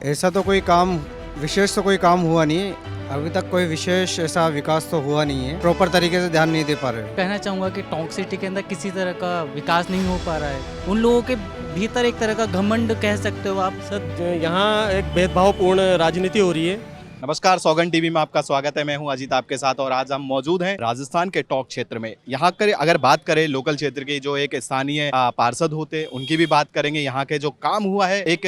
ऐसा तो कोई काम विशेष तो कोई काम हुआ नहीं है। अभी तक कोई विशेष ऐसा विकास तो हुआ नहीं है। प्रॉपर तरीके से ध्यान नहीं दे पा रहे। कहना चाहूँगा कि टोंक सिटी के अंदर किसी तरह का विकास नहीं हो पा रहा है। उन लोगों के भीतर एक तरह का घमंड कह सकते हो आप। सर यहाँ एक भेदभावपूर्ण राजनीति हो रही है। नमस्कार, सौगन टीवी में आपका स्वागत है। मैं हूं अजीत आपके साथ और आज हम मौजूद हैं राजस्थान के टोंक क्षेत्र में। यहाँ कर अगर बात करें लोकल क्षेत्र की, जो एक स्थानीय पार्षद होते उनकी भी बात करेंगे। यहाँ के जो काम हुआ है एक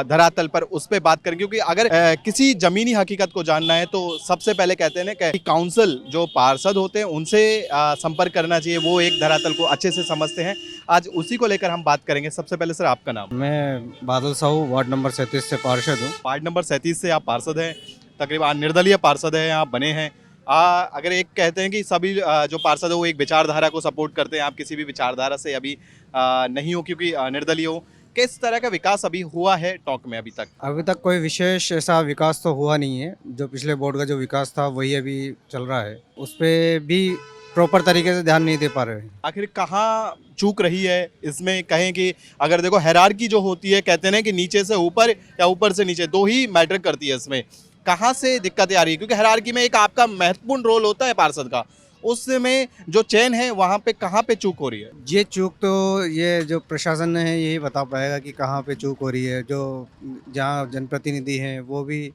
धरातल पर, उस पर बात करेंगे। क्योंकि अगर किसी जमीनी हकीकत को जानना है तो सबसे पहले कहते हैं कि काउंसिल जो पार्षद होते हैं उनसे संपर्क करना चाहिए। वो एक धरातल को अच्छे से समझते हैं। आज उसी को लेकर हम बात करेंगे। सबसे पहले सर, आपका नाम? मैं बादल साहू, वार्ड नंबर 37 से पार्षद हूँ। वार्ड नंबर 37 से आप पार्षद हैं, तकरीबन निर्दलीय पार्षद हैं, आप बने हैं। अगर एक कहते हैं कि सभी जो पार्षद है वो एक विचारधारा को सपोर्ट करते हैं, आप किसी भी विचारधारा से अभी नहीं हो क्योंकि निर्दलीय हो। किस तरह का विकास अभी हुआ है टोंक में अभी तक? अभी तक कोई विशेष ऐसा विकास तो हुआ नहीं है। जो पिछले बोर्ड का जो विकास था वही अभी चल रहा है। उस पर भी प्रॉपर तरीके से ध्यान नहीं दे पा रहे। आखिर कहाँ चूक रही है इसमें? कहें कि अगर देखो हायरार्की जो होती है, कहते हैं कि नीचे से ऊपर या ऊपर से नीचे, दो ही मैटर करती है इसमें। कहाँ से दिक्कतें आ रही है? क्योंकि हायरार्की में एक आपका महत्वपूर्ण रोल होता है पार्षद का, उसमें जो चेन है वहाँ पे कहाँ पे चूक हो रही है? ये चूक तो ये जो प्रशासन है यही बता पाएगा कि कहाँ पे चूक हो रही है। जो जहाँ जनप्रतिनिधि हैं वो भी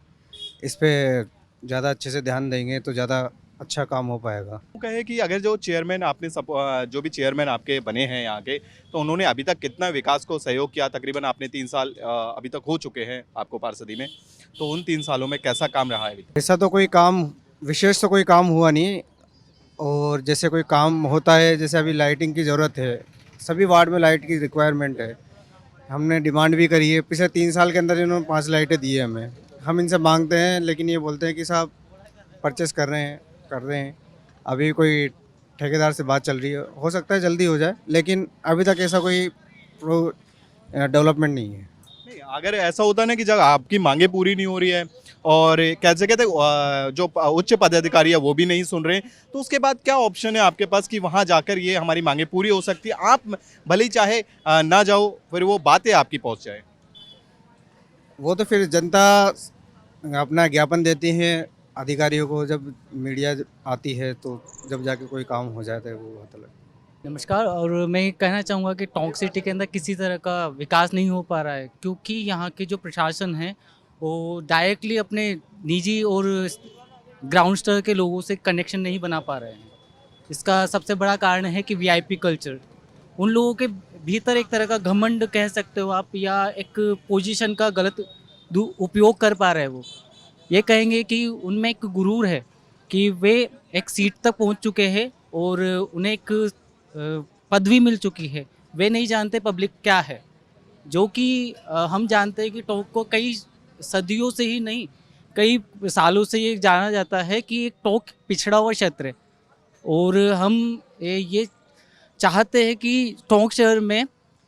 इस पे ज़्यादा अच्छे से ध्यान देंगे तो ज़्यादा अच्छा काम हो पाएगा। वो कहे कि अगर जो चेयरमैन आपने जो भी चेयरमैन आपके बने हैं यहाँ के, तो उन्होंने अभी तक कितना विकास को सहयोग किया? तकरीबन आपने 3 साल अभी तक हो चुके हैं आपको पार्षदी में, तो उन 3 सालों में कैसा काम रहा है अभी तक? ऐसा तो कोई काम विशेष तो कोई काम हुआ नहीं। और जैसे कोई काम होता है, जैसे अभी लाइटिंग की ज़रूरत है, सभी वार्ड में लाइट की रिक्वायरमेंट है। हमने डिमांड भी करी है। पिछले 3 साल के अंदर इन्होंने 5 लाइटें दी है हमें। हम इनसे मांगते हैं लेकिन ये बोलते हैं कि साहब परचेस कर रहे हैं। अभी कोई ठेकेदार से बात चल रही है, हो सकता है जल्दी हो जाए, लेकिन अभी तक ऐसा कोई डेवलपमेंट नहीं है। नहीं, अगर ऐसा होता ना कि जब आपकी मांगे पूरी नहीं हो रही है और कैसे कहते जो उच्च पदाधिकारी है वो भी नहीं सुन रहे, तो उसके बाद क्या ऑप्शन है आपके पास कि वहाँ जाकर ये हमारी मांगे पूरी हो सकती है? आप भले ही चाहे ना जाओ, फिर वो बातें आपकी पहुँच जाए। वो तो फिर जनता अपना ज्ञापन देती है अधिकारियों को। जब मीडिया आती है तो जब जाके कोई काम हो जाता है वो होता है। नमस्कार। और मैं कहना चाहूँगा कि टोंक सिटी के अंदर किसी तरह का विकास नहीं हो पा रहा है, क्योंकि यहाँ के जो प्रशासन है वो डायरेक्टली अपने निजी और ग्राउंड स्तर के लोगों से कनेक्शन नहीं बना पा रहे हैं। इसका सबसे बड़ा कारण है कि वीआईपी कल्चर। उन लोगों के भीतर एक तरह का घमंड कह सकते हो आप, या एक पोजीशन का गलत उपयोग कर पा रहे हैं। वो ये कहेंगे कि उनमें एक गुरूर है कि वे एक सीट तक पहुंच चुके हैं और उन्हें एक पदवी मिल चुकी है। वे नहीं जानते पब्लिक क्या है, जो कि हम जानते हैं कि टोंक को कई सदियों से ही नहीं, कई सालों से ये जाना जाता है कि एक टोंक पिछड़ा हुआ क्षेत्र है। और हम ये चाहते हैं कि टोंक शहर में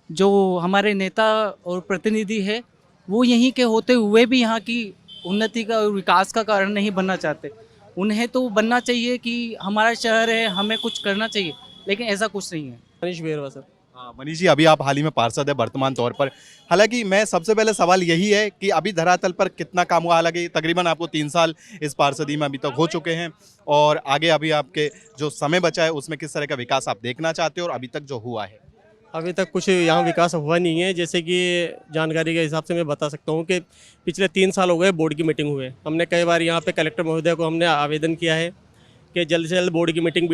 जो हमारे नेता और प्रतिनिधि है वो यहीं के होते हुए भी यहाँ की उन्नति का और विकास का कारण नहीं बनना चाहते। उन्हें तो बनना चाहिए कि हमारा शहर है, हमें कुछ करना चाहिए, लेकिन ऐसा कुछ नहीं है। मनीष बेरवा सर। हाँ मनीष जी, अभी आप हाल ही में पार्षद है वर्तमान तौर पर। हालांकि मैं सबसे पहले सवाल यही है कि अभी धरातल पर कितना काम हुआ? हालांकि तकरीबन आपको 3 साल इस पार्षदी में अभी तक हो चुके हैं, और आगे अभी आपके जो समय बचा है उसमें किस तरह का विकास आप देखना चाहते हो और अभी तक जो हुआ है? अभी तक कुछ यहाँ विकास हुआ नहीं है। जैसे कि जानकारी के हिसाब से मैं बता सकता हूँ कि पिछले 3 साल हो गए बोर्ड की मीटिंग हुए। हमने कई बार यहाँ पे कलेक्टर महोदय को हमने आवेदन किया है कि जल्द से जल्द बोर्ड की मीटिंग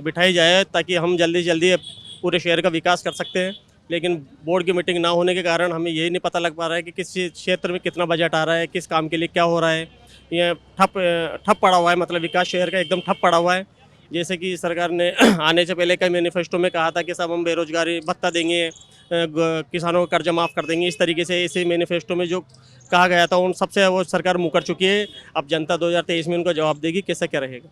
बिठाई जाए ताकि हम जल्दी से जल्दी पूरे शहर का विकास कर सकते हैं। लेकिन बोर्ड की मीटिंग ना होने के कारण हमें यही नहीं पता लग पा रहा है कि किस क्षेत्र में कितना बजट आ रहा है, किस काम के लिए क्या हो रहा है। ये ठप पड़ा हुआ है, मतलब विकास शहर का एकदम ठप पड़ा हुआ है। जैसे कि सरकार ने आने से पहले कई मैनिफेस्टो में कहा था कि सब हम बेरोजगारी भत्ता देंगे, किसानों का कर्जा माफ़ कर देंगे। इस तरीके से इसी मैनिफेस्टो में जो कहा गया था उन सबसे वो सरकार मुकर चुकी है। अब जनता 2023 में उनको जवाब देगी कैसा क्या रहेगा।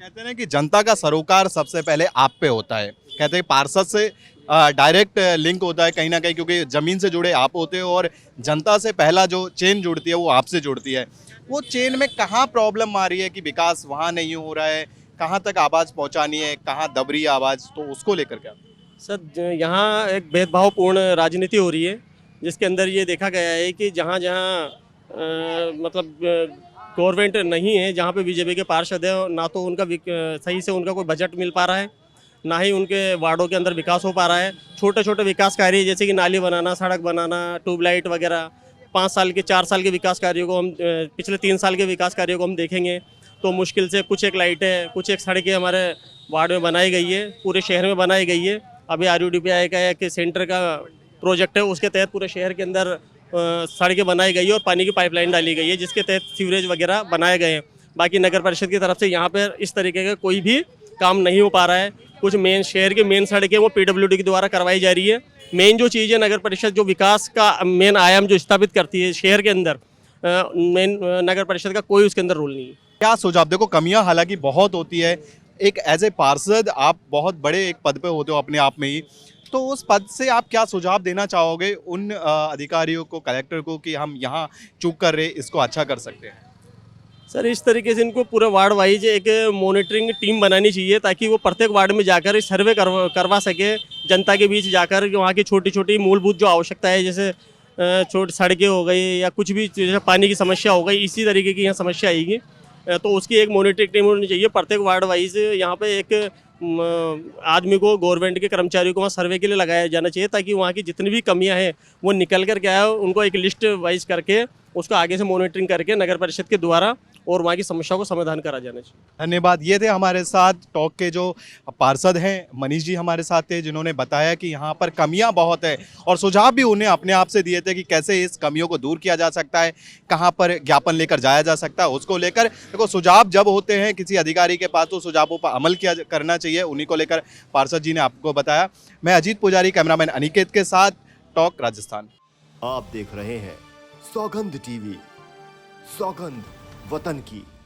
कहते हैं कि जनता का सरोकार सबसे पहले आप पे होता है। कहते हैं पार्षद से डायरेक्ट लिंक होता है कहीं ना कहीं, क्योंकि ज़मीन से जुड़े आप होते हो और जनता से पहला जो चेन जुड़ती है वो आपसे जुड़ती है। वो चेन में कहाँ प्रॉब्लम आ रही है कि विकास वहाँ नहीं हो रहा है? कहाँ तक आवाज़ पहुँचानी है, कहाँ दब रही है आवाज़, तो उसको लेकर क्या? सर यहाँ एक भेदभावपूर्ण राजनीति हो रही है, जिसके अंदर ये देखा गया है कि जहाँ जहाँ मतलब गवर्नमेंट नहीं है जहाँ पे बीजेपी के पार्षद है, ना तो उनका सही से उनका कोई बजट मिल पा रहा है, ना ही उनके वार्डों के अंदर विकास हो पा रहा है। छोटे छोटे विकास कार्य जैसे कि नाली बनाना, सड़क बनाना, ट्यूबलाइट वगैरह, 5 साल के 4 साल के विकास कार्यों को हम पिछले 3 साल के विकास कार्यों को हम देखेंगे तो मुश्किल से कुछ एक लाइटें, कुछ एक सड़कें हमारे वार्ड में बनाई गई है, पूरे शहर में बनाई गई है। अभी RUDPI का एक सेंटर का प्रोजेक्ट है, उसके तहत पूरे शहर के अंदर सड़कें बनाई गई है और पानी की पाइपलाइन डाली गई है, जिसके तहत सीवरेज वगैरह बनाए गए हैं। बाकी नगर परिषद की तरफ से यहाँ पर इस तरीके का कोई भी काम नहीं हो पा रहा है। कुछ मेन शहर की मेन सड़कें वो PWD के द्वारा करवाई जा रही है। मेन जो चीज़ है नगर परिषद जो विकास का मेन आयाम जो स्थापित करती है शहर के अंदर, मेन नगर परिषद का कोई उसके अंदर रोल नहीं है। क्या सुझाव? देखो कमियां हालांकि बहुत होती है, एक एज ए पार्षद आप बहुत बड़े एक पद पे होते हो अपने आप में ही, तो उस पद से आप क्या सुझाव देना चाहोगे उन अधिकारियों को, कलेक्टर को, कि हम यहाँ चूक कर रहे, इसको अच्छा कर सकते हैं? सर इस तरीके से इनको पूरे वार्ड वाइज एक मॉनिटरिंग टीम बनानी चाहिए ताकि वो प्रत्येक वार्ड में जाकर सर्वे करवा सके, जनता के बीच जाकर वहाँ की छोटी छोटी मूलभूत जो आवश्यकता है, जैसे छोटी सड़कें हो गई या कुछ भी जैसे पानी की समस्या हो गई, इसी तरीके की यहाँ समस्या आएगी तो उसकी एक मॉनिटरिंग टीम होनी चाहिए प्रत्येक वार्ड वाइज। यहाँ पे एक आदमी को, गवर्नमेंट के कर्मचारियों को वहाँ सर्वे के लिए लगाया जाना चाहिए ताकि वहाँ की जितनी भी कमियाँ हैं वो निकल कर क्या है, उनको एक लिस्ट वाइज करके उसको आगे से मॉनिटरिंग करके नगर परिषद के द्वारा और वहाँ की समस्याओं को समाधान करा जाना चाहिए। धन्यवाद। ये थे हमारे साथ टॉक के जो पार्षद हैं, मनीष जी हमारे साथ थे, जिन्होंने बताया कि यहाँ पर कमियाँ बहुत है और सुझाव भी उन्हें अपने आप से दिए थे कि कैसे इस कमियों को दूर किया जा सकता है, कहाँ पर ज्ञापन लेकर जाया जा सकता है। उसको लेकर देखो, सुझाव जब होते हैं किसी अधिकारी के पास तो सुझावों पर अमल करना चाहिए, उन्हीं को लेकर पार्षद जी ने आपको बताया। मैं अजीत पुजारी, कैमरामैन अनिकेत के साथ, टॉक राजस्थान। आप देख रहे हैं सौगंध टीवी, सौगंध वतन की।